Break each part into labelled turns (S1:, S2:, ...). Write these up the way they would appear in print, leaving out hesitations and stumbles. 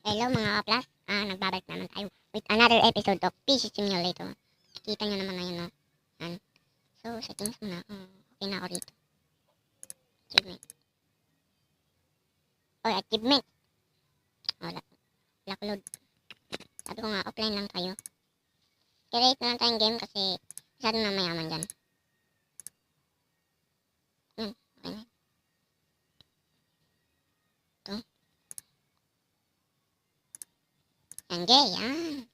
S1: Hello mga kaplas, nagbabalik naman tayo with another episode of PC Simulator. Kita nyo naman ngayon, no? Yan. So, settings muna. Okay na ako rito. Achievement. Oy, achievement! Wala. Load. Sabi ko nga, offline lang tayo. Create na lang tayong game kasi masyado na mayaman dyan. Okay na. Ito. Yan, gay, yan.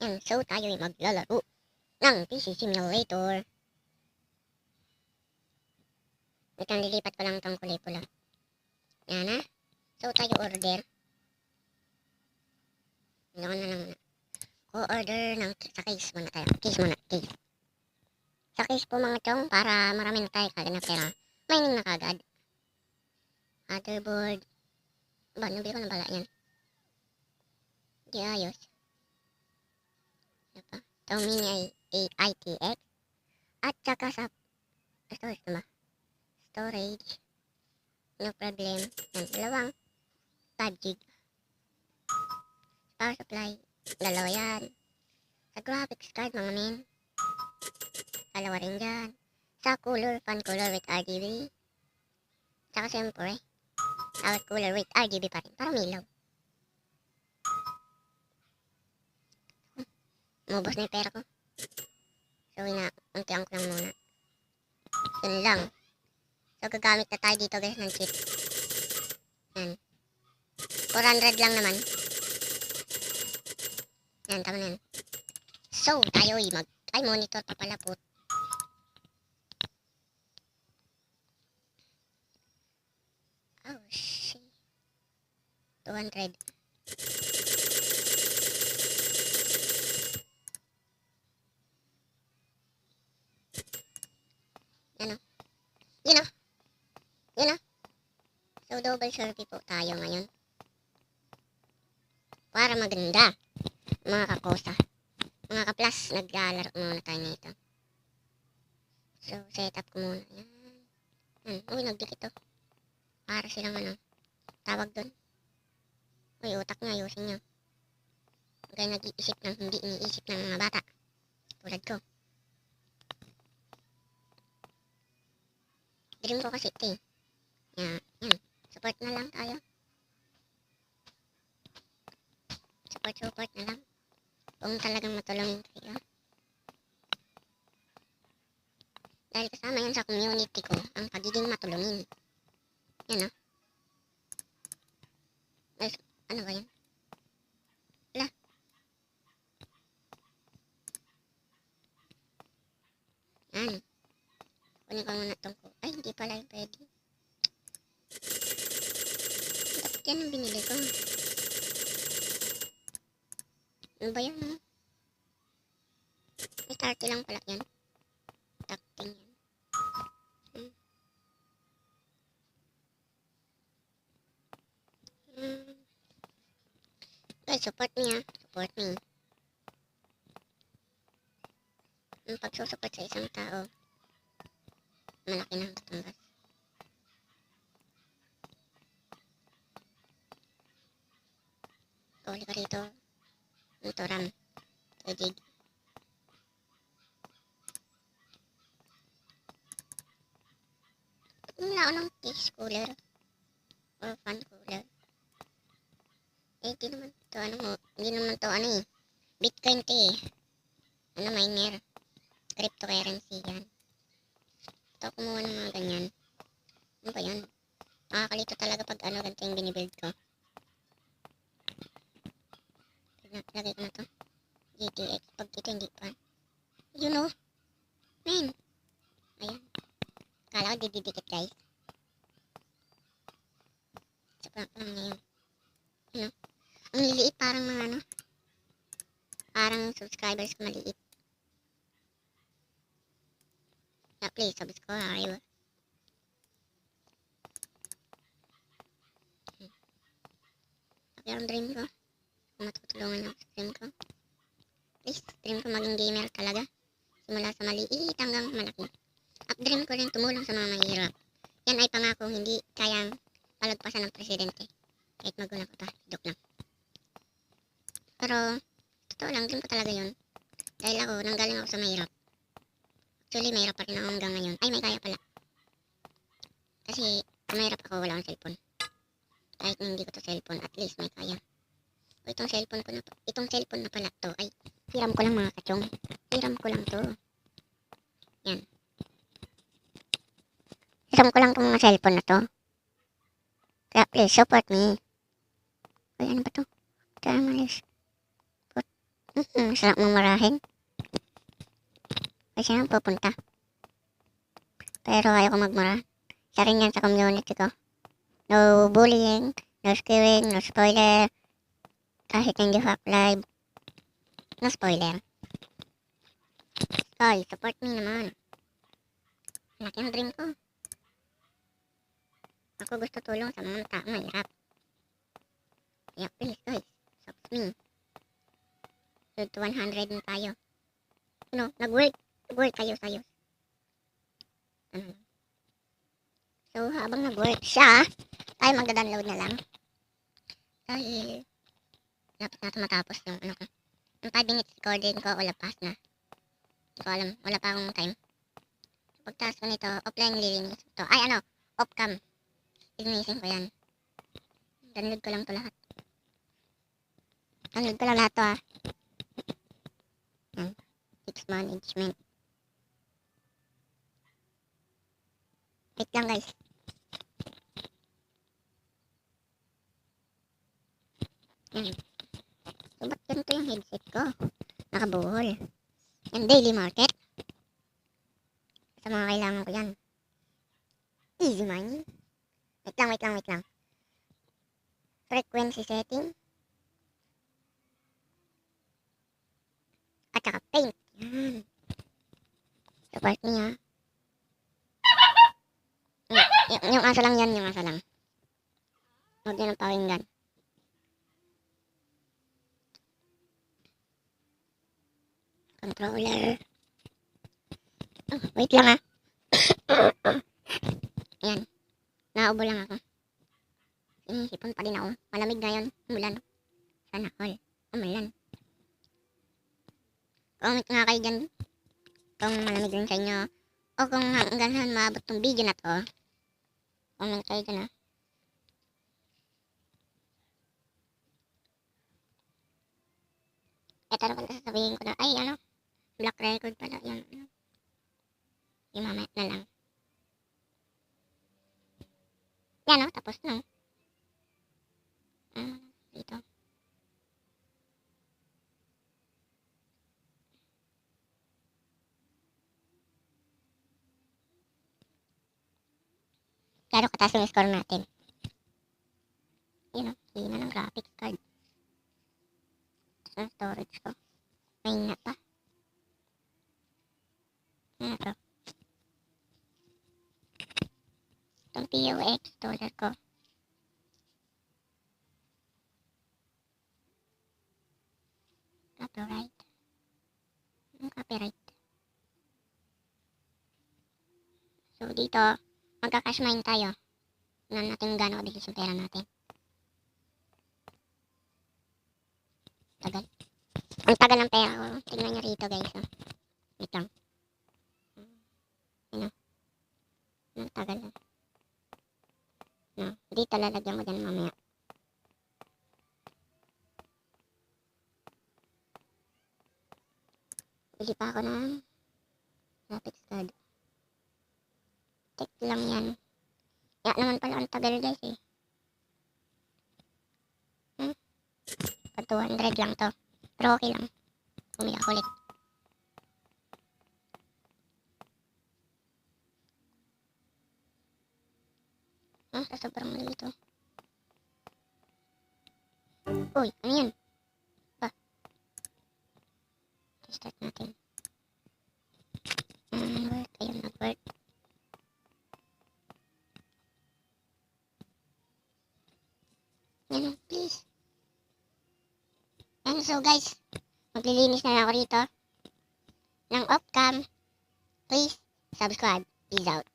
S1: Yan, so tayo ay maglalaro ng PC Simulator. Itang lilipat ko lang itong kulay pula. Yan na. So tayo order. Ano na lang muna. O-order ng sa case muna tayo. Case muna. Case. Sa case po mga chong para marami na tayo kagad na pera. Mining na kagad. Motherboard. Ba, nabili ko na bala yan. Hindi ayos. Ano pa? Ito mini ITX. At saka sa storage na ba? Storage. No problem. Yan, dalawang 5 gig. Power supply. Dalawa yan. Sa graphics card mga men. Dalawa rin dyan. Sa cooler, fan cooler with RGB. Saka siyempre, power cooler with RGB pa rin. Para milaw. Mubos na yung pera ko. So, unti-ang ko lang muna. Yun lang. So, gagamit na tayo dito guys ng cheat. Yan. 400 lang naman. Yan, tama na yan. So, tayo ay monitor pa pala po. Oh, shit. 200. Ano? Yun o. Yun o. So, double survey po tayo ngayon. Para maganda. Mga kakosa. Mga kaplas, naglalaro muna tayo nito. So, setup ko muna. Yan. Uy, nagdikit to. Para silang tawag doon. Uy, utak nga, ayusin nyo. Kaya nag-iisip ng hindi iniisip ng mga bata. Tulad ko. Dream ko kasi ito eh. Yan. Support na lang tayo. Support na lang. Kung talagang matulungin kayo. Dahil kasama yan sa community ko, ang pagiging matulungin. Yan o. Ay, ano ba yan? Wala. Yan. Kunin ko muna itong ko. Ay, hindi pala yung pwede. Dapat yan ang binili ko. Ano ba yan? May 30 lang pala yan. Takting yan. Guys, support me ha. Support me. Ang pagsusupport sa isang tao, malaki na ang katumbas. Kuli ka rito. Ito RAM. 2 gig. Wala ako ng case cooler. Or fan cooler. Eh, di naman to hindi naman to Bitcoin to eh. Miner. Cryptocurrency yan. Ito, kumuha ng mga ganyan. Ano ba yan? Nakakalito talaga pag ganito yung binibuild ko. Lagay ko na to. GTX. Pag dito hindi pa. You know. Man. Ayan. Kala ko dididikit guys. So, lang ngayon. Ano? Ang liliit parang mga parang subscribers ko maliit. Yeah, please subscribe. Tapi ang dream ko. Kung matutulungan ako sa dream ko. Please, dream ko maging gamer talaga. Simula sa maliit hanggang malaki. At dream ko rin tumulong sa mga mahirap. Yan ay pangakong hindi kayang palagpasan ng presidente. Kahit magulang ko to. Joke lang. Pero, totoo lang, dream ko talaga yun. Dahil ako, nanggaling ako sa mahirap. Actually, mahirap pa rin ako hanggang ngayon. Ay, may kaya pala. Kasi, mahirap ako, wala akong cellphone. Kahit hindi ko to cellphone, at least may kaya. O, itong cellphone na pala to, ay, hiram ko lang mga kachong. Hiram ko lang to. Yan. Hiram ko lang tong mga cellphone na to. Kaya, please, support me. Ay, ano ba to? Thermalis. Sarap mong marahin. Kasi saan pupunta? Pero ayoko magmara. Isa rin yan sa community ko. No bullying, no skewing, no spoiler. Kahit hindi hack live. No spoiler. Ay, support me naman. Laki ang dream ko. Ako gusto tulong sa mga tao mahirap. Kaya please guys, support me. So, to 100 na tayo. Ano, nag-work kayo sa'yo. Ano lang. So, habang nag-work siya, tayo magda-download na lang. Dahil, lapit na matapos yung ano ko. Yung 5 minutes recording ko, wala pass na. Hindi ko alam, wala pa akong time. Pagtaas ko nito, offline lilinis to. Ay ano, off-cam. Lilinisin ko yan. Download ko lang to lahat. Download ko lang lahat to ha. Yan. Fix management. Wait lang guys. Yan. So, ba't ganito yung headset ko? Nakabuhol. Yan, daily market. Sa mga kailangan ko yan. Easy money. Wait lang. Frequency setting. At saka paint. Yan. Support niya. Yung aso lang yan, yung aso lang. Huwag yun ang pakinggan. Controller. Oh, wait lang ha. Ayan. Naubo lang ako. Inisipon pa din ako. Malamig ngayon. Umulan. Sana all. Umulan. Comment nga kayo dyan. Kung malamig rin sa inyo. O kung hanggang saan maabot tong video na to. Comment kayo dyan ha. Ito na pala sasabihin ko na. Ay ano. Black record pala. Yan. Yung mamaya na lang. Yan o. Tapos na. Dito. Gano'ng kataas yung score natin. Yun o. Hina ng graphics card. Tapos ang storage ko. Mahina pa. Ano to? Itong POX installer ko. Copyright. Anong copyright? So dito, magka-cash mine tayo. Tignan natin gano'n kabilis yung pera natin. Tagal. Ang tagal ng pera ko. Tignan nyo rito guys. Oh. Wait lang. Ano? Ang tagal. No, dito lalagyan ko dyan mamaya. Bili pa ako ng graphics card. Check lang yan. Kaya naman pala ang tagal guys eh. Pag 200 lang to. Pero okay lang. Bumili ako ulit. Sobrang maliit to. Uy, ano yan? Ba? Start natin. Work. Ayun, nag-work. Yan, please. And so guys, maglilinis na lang ako rito ng off-cam. Please, subscribe. Peace out.